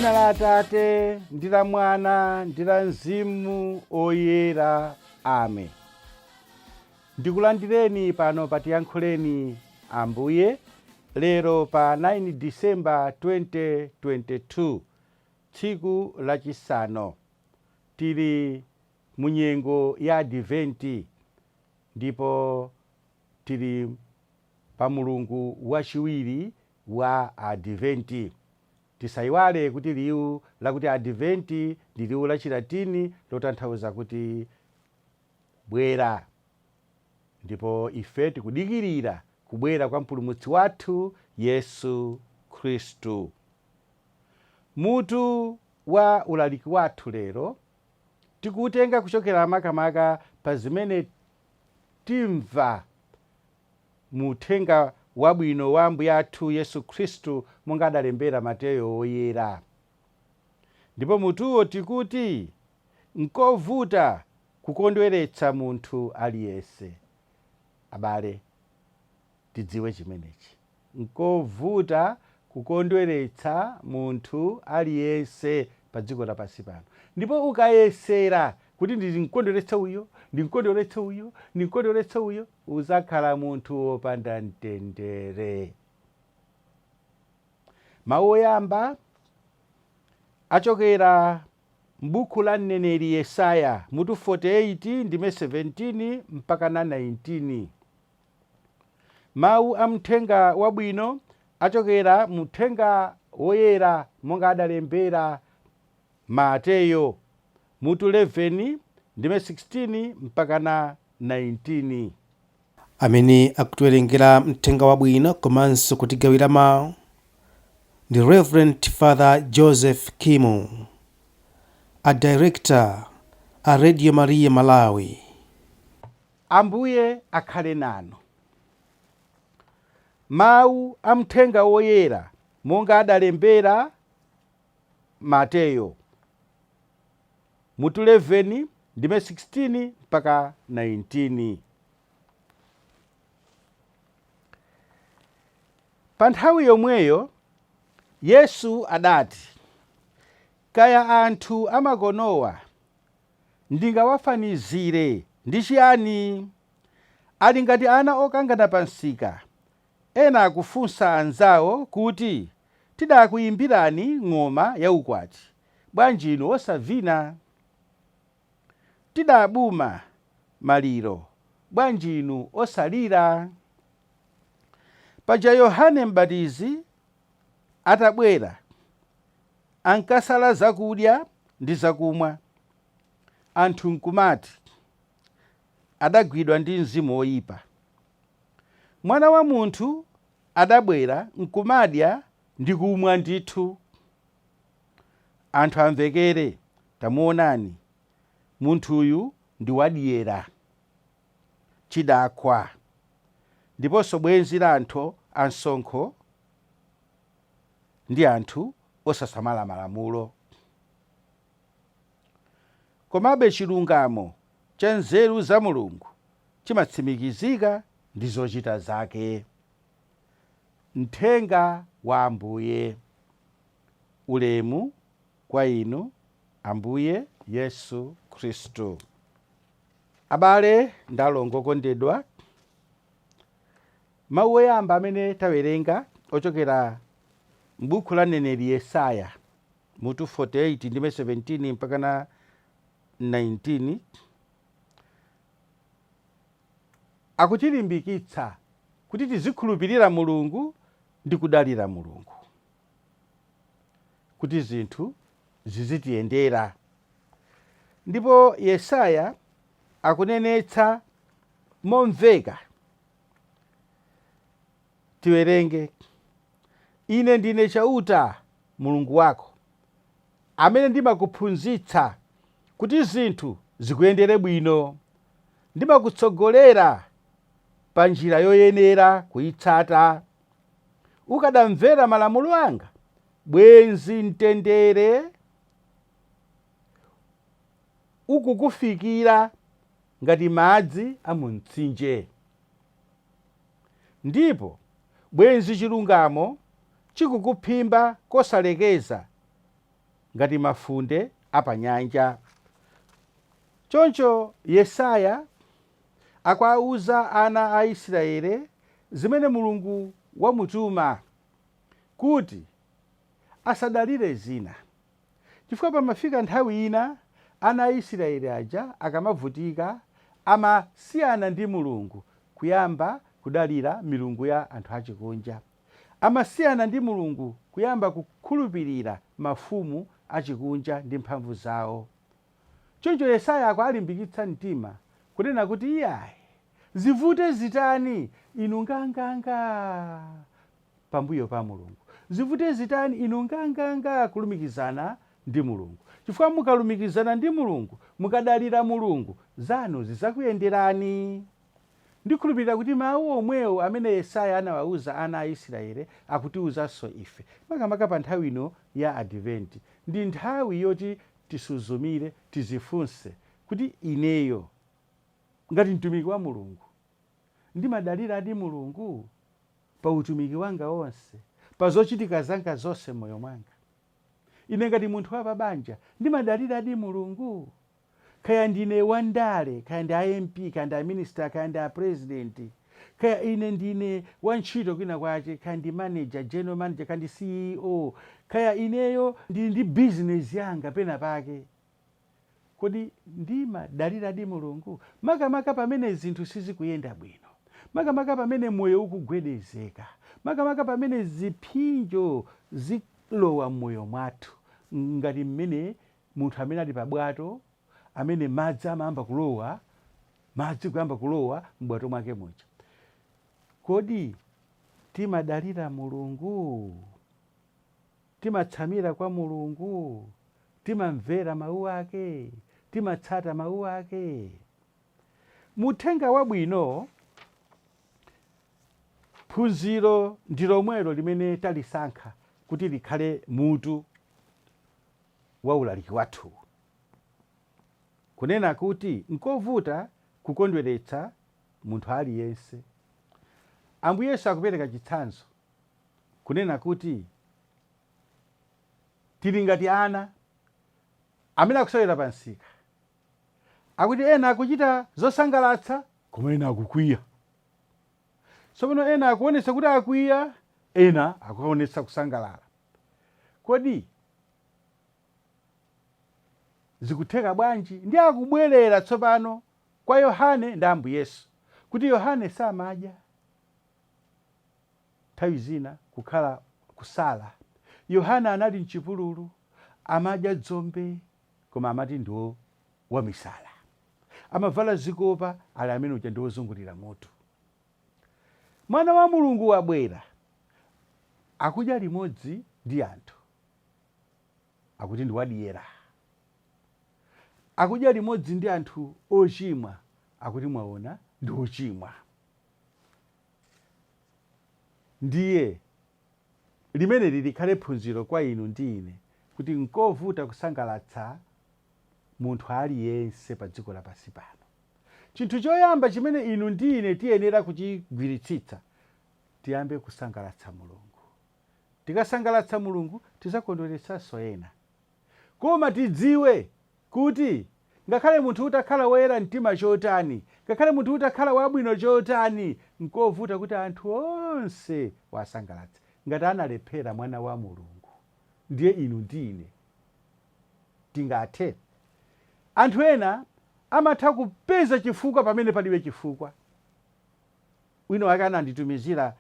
M'dzina la Atate ndi la Mwana ndi la Mzimu oyera. Amen. Ndikulandireni pano patiyankhuleni Ambuye lero pa 9 Disemba 2022 tsiku lachisanu. Tili munyengo ya Adventi ndipo tili pa mulungu wachiwiri wa Adventi. Tisayiwale kuti liwu lakuti Adventi ndi liwu la Chilatini lotanthauza kuti bwera. Ndipo ife tikudikirira kubwera kwa mpulumutsi wathu Yesu Khristu. Mutu wa ulaliki wathu lero tikutenga kuchokera makamaka pa zimene timva mu uthenga wabwino wa Ambuye athu Yesu Khristu monga adalembera Mateyo oyera. Ndipo mutuwo tikuti nkovuta kukondweretsa munthu aliyense. Abale, tidziwe chimenechi. Nkovuta kukondweretsa munthu aliyense pa dziko lapansi pano. Ndipo ukayesera kuti ndikondweretsa uyo, ndikondweretsa uyo, ndikondweretsa uyo, uzakhala munthu wopanda mtendere. Mawu oyamba achokera m'buku la mneneri Yesaya mutu 48 ndime 17 mpaka na 19. Mawu amthenga wabwino achokera muthenga woyera monga adalembera Mateyo mutu 11 ndime 16 mpaka na 19. Amene akutiwerengera mthenga wabwino komanso kutigawira mawu ndi Reverend Father Joseph Kimu, a director a Radio Maria Malawi. Ambuye akhale nanu. Mawu amthenga woyera monga adalembera Mateyo mutu 11 ndime 16 mpaka 19. Pa nthawi yomweyo Yesu adati, kaya anthu amakonowa ndingawafanizire ndi chiyani? Ali ngati ana okangana pa nsika, ena akufunsa anzawo kuti, tidakuyimbirani ng'oma yaukwati, bwanji inu osavina? Tidabuma maliro, bwanji inu osalira? Paja Yohane M'batizi atabwera ankasala zakudya ndi zakumwa, anthu nkumati adagwidwa ndi mzimu woyipa. Mwana wa munthu adabwera nkumadya ndi kumwa ndithu. Anthu amvekere, tamuonani, munthuyu ndi wadyera, chidakwa, ndiponso bwenzi la anthu ansonkho ndi anthu osasamala malamulo. Komabe chilungamo cha nzeru za Mulungu chimatsimikizika ndi zochita zake. Mthenga wa Ambuye. Ulemu kwa inu Ambuye Yesu Khristu. Abale ndalongo okondedwa, mawu oyamba amene tawerenga ochokera m'buku la mneneri Yesaya mutu 48 ndime 17 mpaka na 19 akutilimbikitsa kuti tizikhulupirira Mulungu ndi kudalira Mulungu, kuti zinthu zizitiyendera. Ndipo Yesaya akunenetsa momveka. Tiwerenge, ine ndine chauta Mulungu wako, amene ndimakuphunzitsa kuti zinthu zikuyendere bwino, ndimakutsogolera pa njira yoyenera kuyitsata. Ukadamvera malamulo anga, bwenzi mtendere ukukufikira ngati madzi a mu mtsinje. Ndipo bwenzi chilungamo chikukuphimba kosalekeza ngati mafunde apanyanja. Choncho Yesaya akwauza ana a Israele zimene Mulungu wamutuma kuti asadalire zina, chifukwa pamafika nthawi ina ana a Israeli aja akamavutika amasiyana ndi Mulungu kuyamba kudalira milungu ya anthu achikunja, amasiyana ndi Mulungu kuyamba kukhulupirira mafumu achikunja ndi mphamvu zawo. Choncho Yesaya akualimbikitsa mtima kunena kuti iyayi zivute zitani inu nganganga pambuyo pa Mulungu, zivute zitani inu nganganga kulumikizana ndi Mulungu, chifukwa mukalumikizana ndi Mulungu mukadalira Mulungu zanu zizakuyenderani. Ndikhulupirira kuti mawu omwewo amene Yesaya anawauza ana a Israele akutiuzanso ife, makamaka pa nthawi ino ya Adventi. Ndi nthawi yoti tisuzumire, tizifunse kuti ineyo ngati mtumiki wa Mulungu ndimadalira ndi Mulungu pa utumiki wanga wonse, pa zochitika zanga zonse moyo mwanga. Ine ngati munthu wa pabanja ndimadalira ndi Mulungu, kaya ndine wandale, kaya ndi MP, kaya ndi minister, kaya ndi president, kaya ine ndine wantchito kwina kwache, kaya ndi manager, general manager, kaya ndi CEO, kaya ineyo ndili ndi business yanga pena pake, kodi ndimadalira ndi Mulungu? Makamaka pamene zinthu sizikuyenda bwino, makamaka pamene moyo ukugwedezeka, makamaka pamene ziphinjo zilowa mmoyo mwathu, ngati mmene munthu amene ali pabwato amene madzi amayamba kulowa, madzi kuyamba kulowa m'bwato mwake muja. Kodi timadalira Mulungu? Timatsamira kwa Mulungu? Timamvera mawu ake? Timatsata mawu ake? Muthenga wabwino, phunziro ndi lomwelo limene talisankha kuti likhale mutu wa ulaliki wathu, kunena kuti nkovuta kukondweretsa munthu aliyense. Ambuye Yesu akupereka chitsanzo kunena kuti tili ngati ana amene akusewera pa nsika, akuti ena akuchita zosangalatsa koma ena akukwiya. Tsopano ena akuonetsa kuti akwiya, ena akuonetsa kusangalala. Kodi zikutheka bwanji? Ndi akubwerera tsopano kwa Yohane ndi Ambuye Yesu kuti Yohane samadya, nthawi zina kukhala kusala. Yohane anali mchipululu, amadya dzombe, koma amati ndiwo wamisala, amavala zikopa, ali amene uja ndiwo zungulira moto. Mwana wa Mulungu wabwera, akudya limodzi ndi anthu, akuti ndi wadyera. Akudya limodzi ndi anthu ochimwa, akuti mwaona ndi ochimwa. Ndiye limene likhale phunziro kwa inu ndi ine kuti nkovuta kusangalatsa munthu aliyense pa dziko lapansi pano. Chinthu choyamba chimene inu ndi ine tiyenera kuchigwiritsitsa, tiyambe kusangalatsa Mulungu. Tikasangalatsa Mulungu tizakondweretsanso ena. Koma tidziwe kuti ngakhale munthu utakhala woyera mtima chotani, ngakhale munthu utakhala wabwino chotani, nkovuta kuti anthu onse wasangalatse. Ngati analephera mwana wa Mulungu, ndiye inu ndi ine tingathe? Anthu ena amatha kupeza chifukwa pamene palibe chifukwa. Wina wake ananditumizira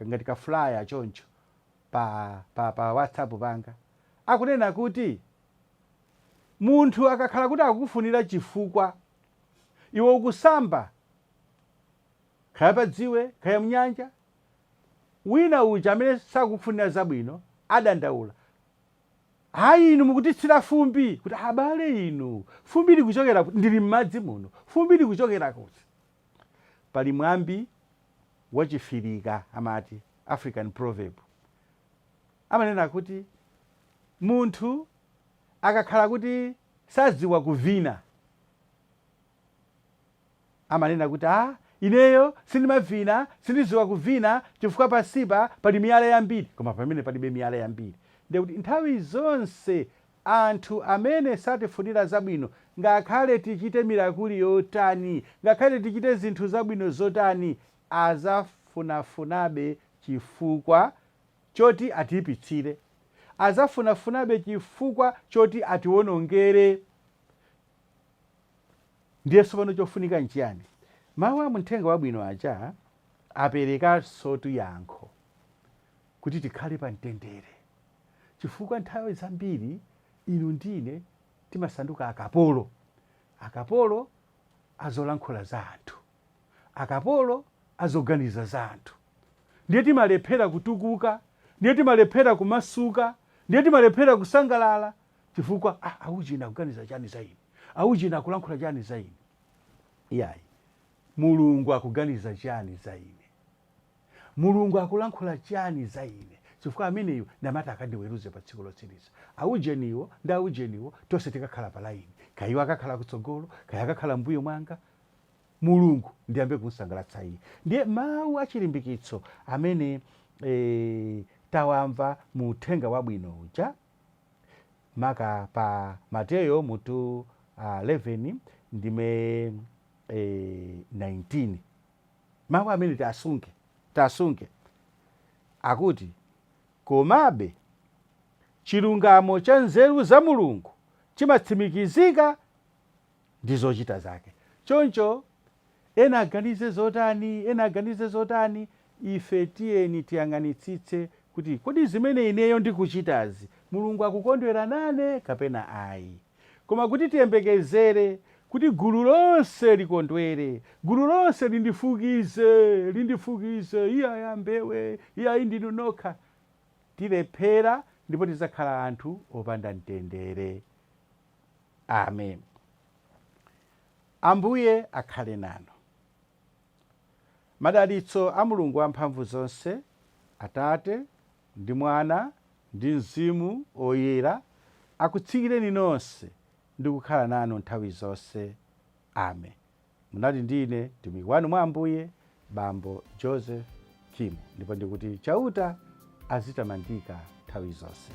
ngati ka flyer choncho pa WhatsApp panga, akunena kuti munthu akakhala kuti akukufunira chifukwa, iwe ukusamba kaya padziwe kaya mnyanja, wina uja amene sakufunira zabwino adandaula, hayi inu mukutitsira fumbi, kuti abale inu fumbi likuchokera kuti ndili m'madzi muno, fumbi likuchokera kuti. Pali mwambi wachifirika amati African proverb, amanena kuti munthu akakhala kuti sadziwa kuvina, amanena kuti ineyo sindimavina, sindidziwa kuvina chifukwa pasipa pali miyala yambiri, koma pamene palibe miyala yambiri. Ndiye kuti nthawi zonse anthu amene satifunira zabwino, ngakhale tichite mirakuli yotani, ngakhale tichite zinthu zabwino zotani, azafunafunabe chifukwa choti atiyipitsire, azafunafunabe chifukwa choti atiwonongere. Ndiyeso pano chofunika nchiyani? Mawu a Muthenga Wabwino aja aperekanso yankho kuti tikhale pa mtendere, chifukwa nthawi zambiri inu ndine timasanduka akapolo. Akapolo azolankhula za anthu, akapolo azoganiza za anthu. Ndiye timalephera kutukuka, ndiye timalephera kumasuka, ndiye timalephera kusangalala chifukwa auchina kuganiza chani za ine, auchina akulankhula chani za ine. Iyayi, Mulungu akuganiza chani za ine, Mulungu akulankhula chani za ine, chifukwa ameneyo ndamati akandiweruze pa tsiku lotsiriza. Aujeniwo ndi aujeniwo tonse tikakhala pa laini, kaya iwo akakhala kutsogolo, kaya akakhala mbuyo mwanga, Mulungu ndiyambe kumsangalatsa iye. Ndiye mawu achilimbikitso amene tawamva mu Uthenga Wabwino uja, maka pa Mateyo mutu 11 ndime 19. Mawu amene tasunge akuti, komabe chilungamo cha nzeru za Mulungu chimatsimikizika ndi zochita zake. Choncho ena aganize zotani, ena aganize zotani, ife tiyeni tiyang'anitsitse kuti kodi zimene ineyo ndikuchitazi Mulungu akukondwera nane kapena ayi. Koma kuti tiyembekezere kuti gulu lonse likondwere, gulu lonse lindifukize, iyayi ambewe, iyayi ndinu nokha, tilephera ndipo tizakhala anthu opanda mtendere. Amen. Ambuye akhale nanu. Madalitso a Mulungu wamphamvu zonse, Atate ndi Mwana ndi Mzimu Oyera akutsikireni nonse ndi kukhala nanu nthawi zonse. Amen. Munali ndine mtumiki wanu mwa Ambuye, Bambo Joseph Kimu, ndipo ndikuti chauta azitamandika nthawi zonse.